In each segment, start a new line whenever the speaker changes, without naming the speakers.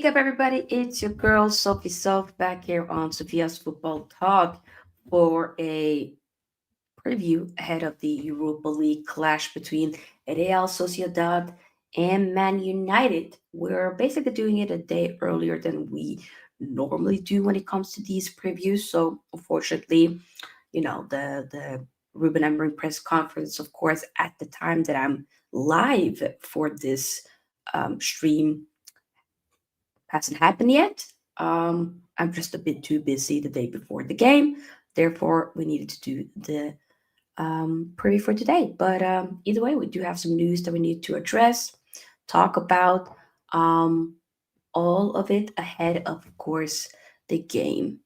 Big up, everybody. It's your girl, Sophie back here on Sofia's Football Talk for a preview ahead of the Europa League clash between Real Sociedad and Man United. We're basically doing it a day earlier than we normally do when it comes to these previews. So, unfortunately, the Ruben Amorim press conference, of course, at the time that I'm live for this stream hasn't happened yet. I'm just a bit too busy the day before the game. Therefore, we needed to do the preview for today. But either way, we do have some news that we need to address, talk about um, all of it ahead of course, the game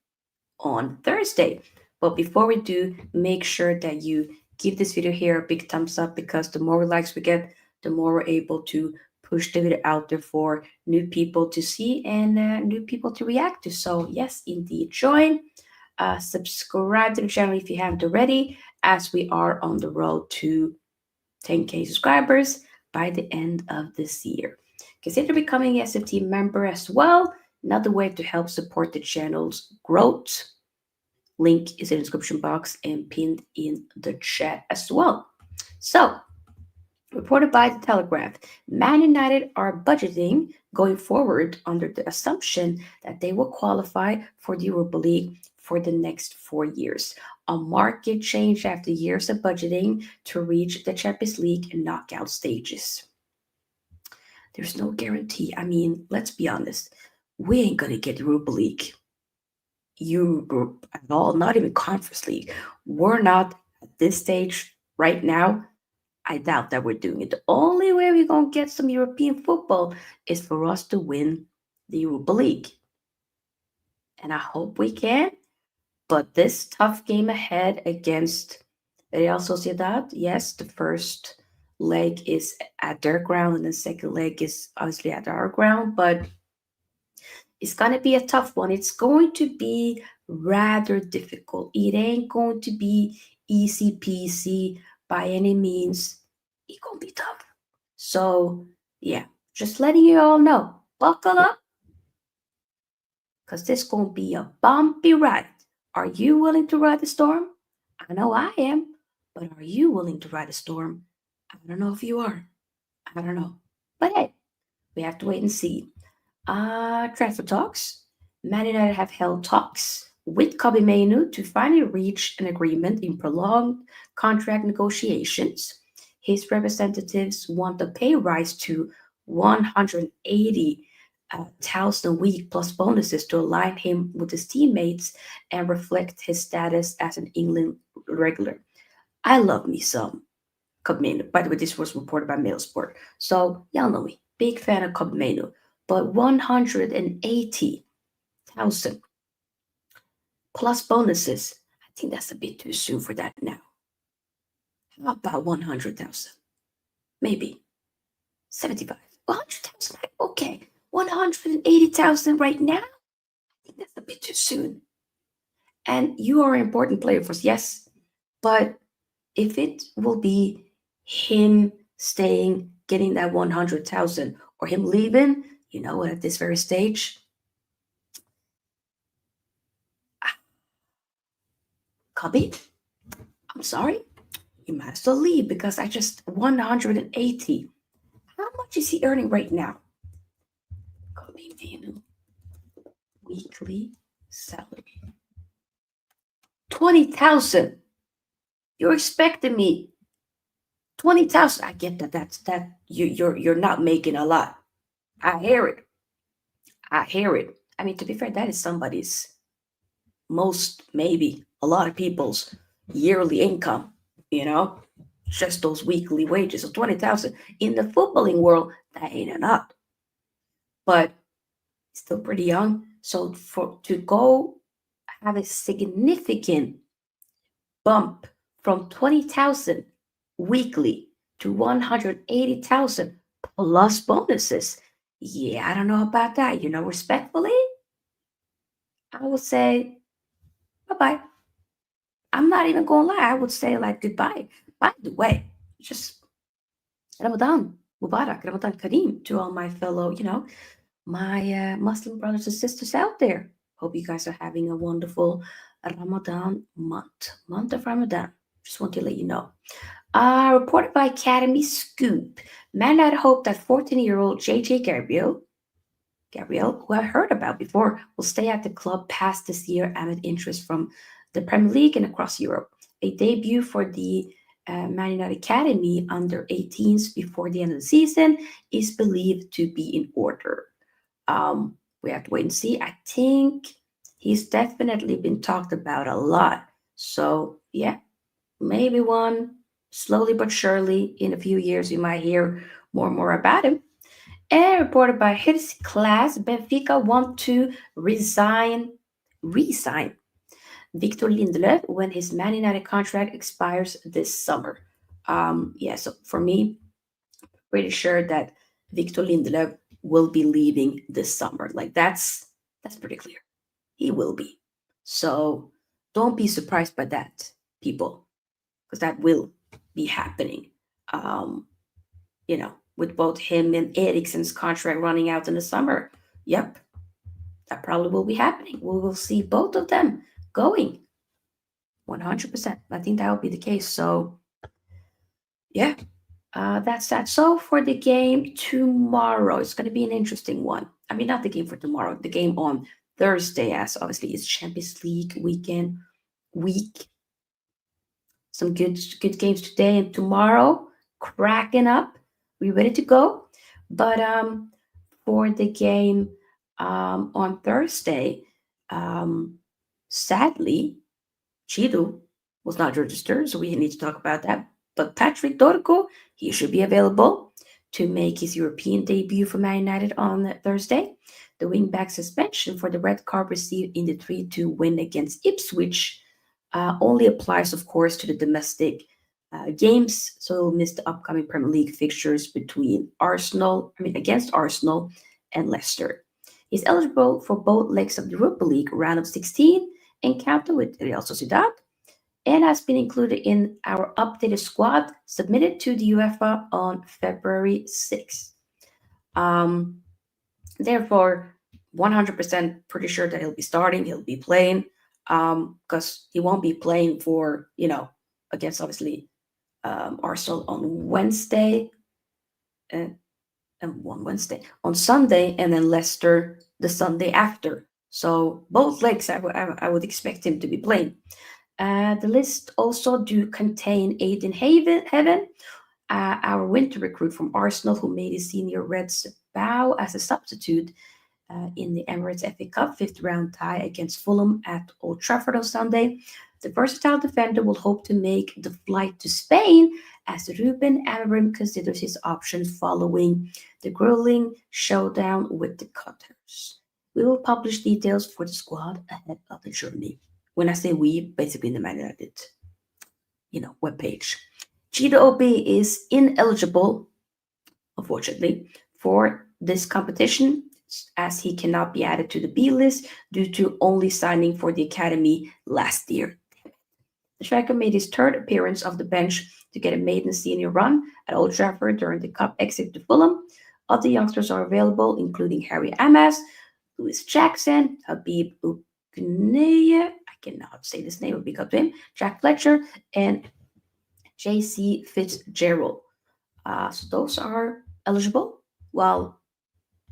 on Thursday. But before we do, make sure that you give this video here a big thumbs up because the more likes we get, the more we're able to push the video out there for new people to see and new people to react to. So yes, indeed, join. Subscribe to the channel if you haven't already, as we are on the road to 10K subscribers by the end of this year. Consider becoming a SFT member as well. Another way to help support the channel's growth. Link is in the description box and pinned in the chat as well. So, reported by the Telegraph, Man United are budgeting going forward under the assumption that they will qualify for the Europa League for the next 4 years. A market change after years of budgeting to reach the Champions League and knockout stages. There's no guarantee. I mean, let's be honest. We ain't gonna get Europa League, Europe at all, not even Conference League. We're not at this stage right now. I doubt that we're doing it. The only way we're gonna get some European football is for us to win the Europa League. And I hope we can. But this tough game ahead against Real Sociedad, yes, the first leg is at their ground and the second leg is obviously at our ground, but it's going to be a tough one. It's going to be rather difficult. It ain't going to be easy peasy by any means. It's going to be tough. So, yeah, just letting you all know. Buckle up, because this going to be a bumpy ride. Are you willing to ride the storm? I know I am. But are you willing to ride a storm? I don't know if you are. I don't know. But hey, we have to wait and see. Transfer talks. Man United have held talks with Menu to finally reach an agreement in prolonged contract negotiations. His representatives want a pay rise to 180,000 a week plus bonuses to align him with his teammates and reflect his status as an England regular. I love me some Menu. By the way, this was reported by Mailsport. So y'all know me. Big fan of Menu. But 180,000 plus bonuses. I think that's a bit too soon for that now. How about 100,000? Maybe 75. 100,000. Okay. 180,000 right now? I think that's a bit too soon. And you are an important player for us, yes. But if it will be him staying, getting that 100,000, or him leaving, you know what, at this very stage, Cubby, I'm sorry, you might as well leave because I just 180. How much is he earning right now? Weekly salary 20,000. You're expecting me 20,000. I get that. That you're not making a lot. I hear it. I hear it. I mean, to be fair, that is somebody's most, maybe a lot of people's yearly income, just those weekly wages of 20,000. In the footballing world, that ain't enough. But still pretty young. So to go have a significant bump from 20,000 weekly to 180,000 plus bonuses. Yeah, I don't know about that. Respectfully, I would say bye-bye. I'm not even gonna lie. I would say like goodbye. By the way, just Ramadan Mubarak, Ramadan Kareem to all my fellow, my Muslim brothers and sisters out there. Hope you guys are having a wonderful Ramadan month of Ramadan. Just want to let you know. Reported by Academy Scoop, Man United hope that 14-year-old JJ Gabriel, who I heard about before, will stay at the club past this year amid interest from the Premier League and across Europe. A debut for the Man United Academy under 18s before the end of the season is believed to be in order. We have to wait and see. I think he's definitely been talked about a lot. So, yeah, maybe one slowly but surely in a few years we might hear more and more about him. And reported by his class, Benfica want to resign Victor Lindelöf when his Man United contract expires this summer. Yeah, so for me, pretty sure that Victor Lindelöf will be leaving this summer. Like that's pretty clear. He will be. So don't be surprised by that, people, because that will be happening. Um, with both him and Eriksen's contract running out in the summer. Yep, that probably will be happening. We will see both of them going 100%. I think that will be the case. So, yeah, that's that. So, for the game tomorrow, it's going to be an interesting one. I mean, not the game for tomorrow, the game on Thursday, as obviously it's Champions League week. Some good games today and tomorrow. Cracking up. We ready to go? But for the game on Thursday, um, sadly, Chido was not registered, so we need to talk about that. But Patrick Dorco, he should be available to make his European debut for Man United on Thursday. The wingback suspension for the red card received in the 3-2 win against Ipswich only applies, of course, to the domestic games. So he'll miss the upcoming Premier League fixtures against Arsenal and Leicester. He's eligible for both legs of the Europa League round of 16 encounter with Real Sociedad and has been included in our updated squad submitted to the UEFA on February 6th. Um, Therefore, 100% pretty sure that he'll be starting, he'll be playing, because he won't be playing for, against obviously Arsenal on Wednesday, and, on Sunday, and then Leicester the Sunday after. So both legs, I would expect him to be playing. The list also do contain Aiden Heaven, our winter recruit from Arsenal, who made his senior Reds bow as a substitute in the Emirates FA Cup fifth round tie against Fulham at Old Trafford on Sunday. The versatile defender will hope to make the flight to Spain as Ruben Amorim considers his options following the grueling showdown with the Cutters. We will publish details for the squad ahead of the journey. When I say we, basically the Man United, webpage. Cheetah OB is ineligible, unfortunately, for this competition as he cannot be added to the B list due to only signing for the academy last year. The striker made his third appearance off the bench to get a maiden senior run at Old Trafford during the cup exit to Fulham. Other youngsters are available, including Harry Amas, Lewis Jackson, Habib Ugneye, I cannot say this name, but big up to him, Jack Fletcher, and J.C. Fitzgerald. So those are eligible, while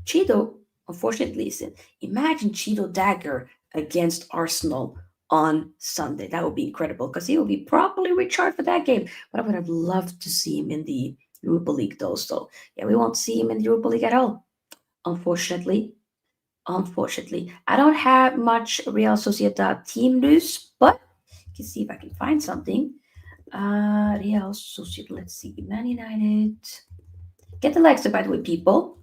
Cheeto, unfortunately, isn't. Imagine Cheeto Dagger against Arsenal on Sunday. That would be incredible because he will be properly recharged for that game. But I would have loved to see him in the Europa League, though. So, yeah, we won't see him in the Europa League at all, unfortunately. I don't have much Real Sociedad team news, but I can see if I can find something. Real Sociedad, let's see. Man United. Get the likes, by the way, people.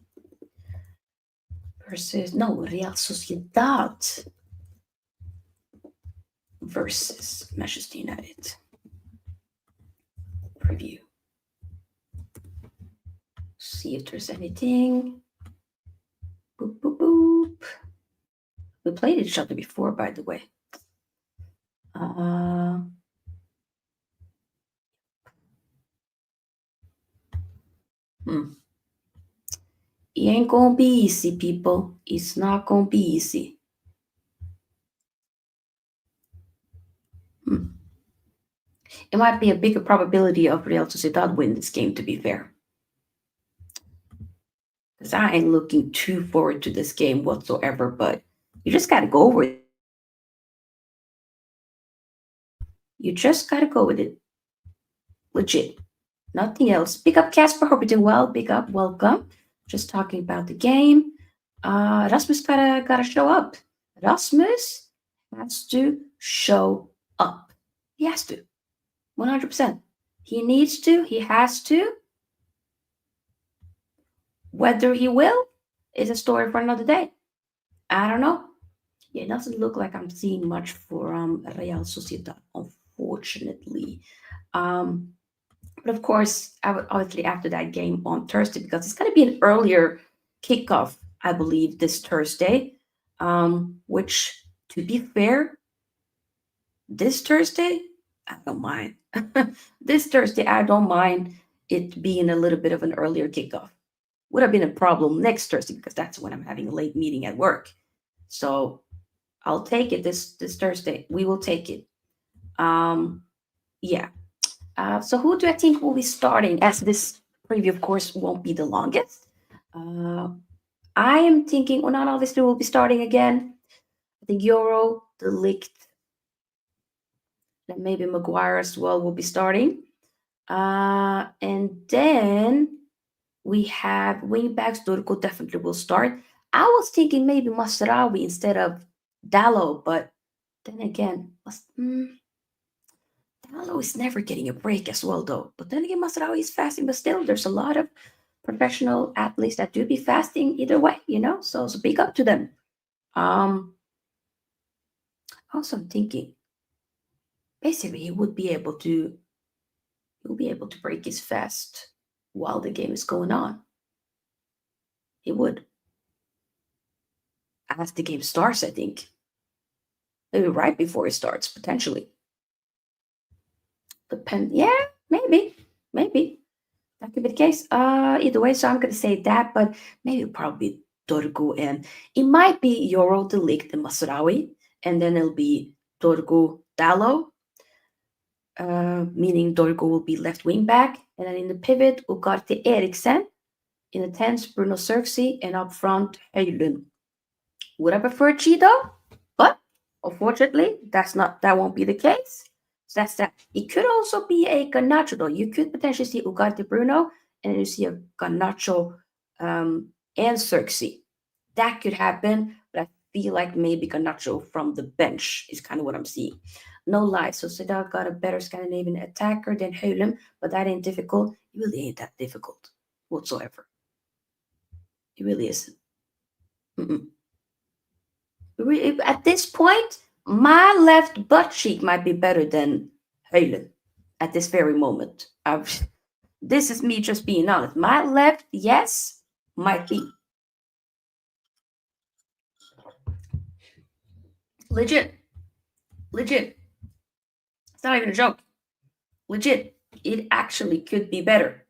Real Sociedad versus Manchester United. Preview. See if there's anything. Boop, boop, boop. We played each other before, by the way. It ain't gonna be easy, people. It's not gonna be easy. Hmm. It might be a bigger probability of Real Sociedad win this game, to be fair. Because I ain't looking too forward to this game whatsoever, but you just gotta go with it. You just gotta go with it. Legit. Nothing else. Big up Casper, hope you're doing well. Big up, welcome. Just talking about the game. Rasmus gotta show up. Rasmus has to show up. He has to. 100%. He needs to, he has to. Whether he will is a story for another day. I don't know. Yeah, it doesn't look like I'm seeing much for Real Sociedad, unfortunately. Um, but of course, obviously after that game on Thursday, because it's going to be an earlier kickoff, I believe, this Thursday. Which, to be fair, this Thursday, I don't mind. This Thursday, I don't mind it being a little bit of an earlier kickoff. Would have been a problem next Thursday because that's when I'm having a late meeting at work. So I'll take it this Thursday. We will take it. Yeah. So who do I think will be starting? As this preview, of course, won't be the longest. I am thinking Onana obviously will be starting again. I think Euro, the Ligt, and maybe Maguire as well will be starting. And then we have wingbacks. Turco definitely will start. I was thinking maybe Mazraoui instead of Dalot, but then again, Diallo is never getting a break as well, though. But then again, Mazraoui is fasting, but still, there's a lot of professional athletes that do be fasting either way, So big up to them. Also, I'm thinking, basically, he'll be able to break his fast while the game is going on. He would, as the game starts, I think. Maybe right before it starts, potentially. Yeah, maybe. That could be the case. Either way, so I'm gonna say that, but maybe probably Torgu, and it might be Euro the Ligt and Mazraoui, and then it'll be Torgu Dallo, meaning Torgu will be left wing back, and then in the pivot, Ugarte Eriksen, in the tens, Bruno Zirkzee, and up front, Hojlund. Would I prefer Chido? But unfortunately, that won't be the case. So that's that. It could also be a Garnacho though. You could potentially see Ugarte Bruno, and then you see a Garnacho and Zirkzee. That could happen, but I feel like maybe Garnacho from the bench is kind of what I'm seeing. No lie. So Sociedad got a better Scandinavian attacker than Hojlund, but that ain't difficult. It really ain't that difficult whatsoever. It really isn't. Mm-mm. At this point, my left butt cheek might be better than Hojlund at this very moment. This is me just being honest. My left, yes, might be. Legit. Legit. It's not even a joke. Legit. It actually could be better.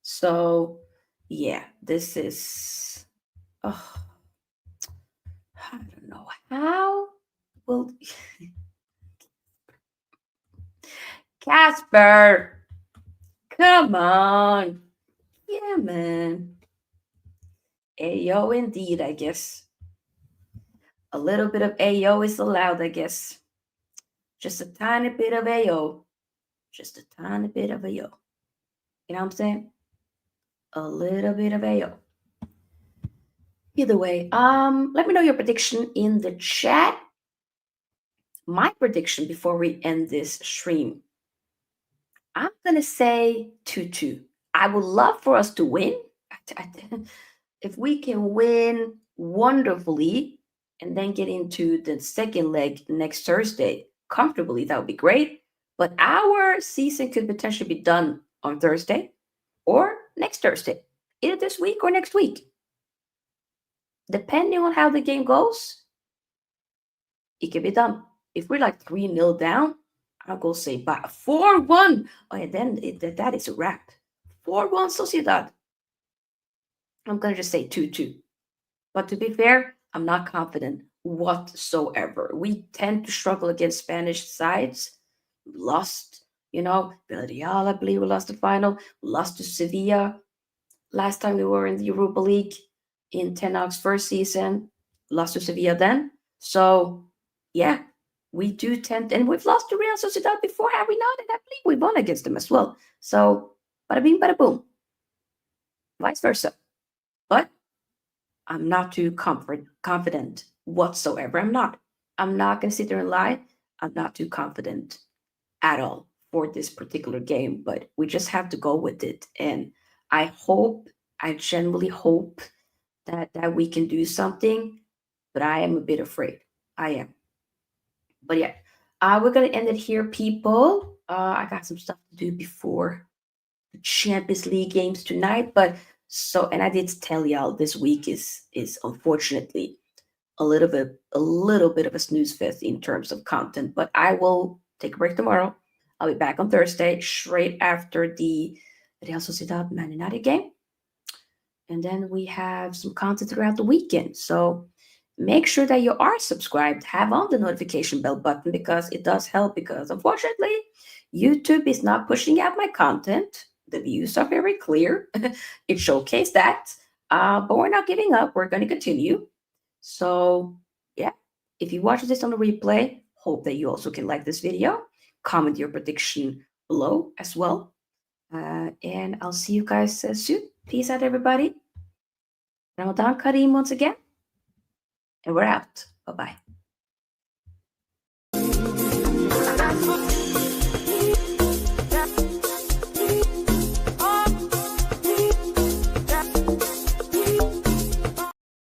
So, yeah, this is. Oh, I don't know. How will. Casper! Come on. Yeah, man. Ayo, indeed, I guess. A little bit of Ayo is allowed, I guess. Just a tiny bit of Ayo. Just a tiny bit of Ayo. You know what I'm saying? A little bit of Ayo. Either way, let me know your prediction in the chat. My prediction before we end this stream, I'm gonna say 2-2. I would love for us to win. If we can win wonderfully and then get into the second leg next Thursday comfortably, that would be great. But our season could potentially be done on Thursday or next Thursday, either this week or next week. Depending on how the game goes, it can be done. If we're like 3-0 down, I'll go say bye. 4-1. Oh, yeah, then that is a wrap. 4-1 Sociedad. I'm going to just say 2-2. But to be fair, I'm not confident whatsoever. We tend to struggle against Spanish sides. We lost, Villarreal, I believe we lost the final. We lost to Sevilla last time we were in the Europa League in Ten Hag's first season. Lost to Sevilla then. So, yeah, we do tend, and we've lost to Real Sociedad before, have we not? And I believe we won against them as well. So, bada bing, bada boom. Vice versa. But I'm not too confident whatsoever. I'm not. I'm not going to sit there and lie. I'm not too confident at all for this particular game, but we just have to go with it. And I genuinely hope that we can do something, but I am a bit afraid. I am. But yeah, we're going to end it here, people. I got some stuff to do before the Champions League games tonight, but and I did tell y'all this week is unfortunately a little bit of a snooze fest in terms of content, but I will take a break tomorrow. I'll be back on Thursday, straight after the Real Sociedad Man United game. And then we have some content throughout the weekend. So make sure that you are subscribed, have on the notification bell button because it does help. Because unfortunately, YouTube is not pushing out my content. The views are very clear. It showcased that. But we're not giving up. We're going to continue. So, yeah, if you watch this on the replay, hope that you also can like this video, comment your prediction below as well. And I'll see you guys soon. Peace out, everybody. Ramadan Kareem once again. And we're out. Bye bye.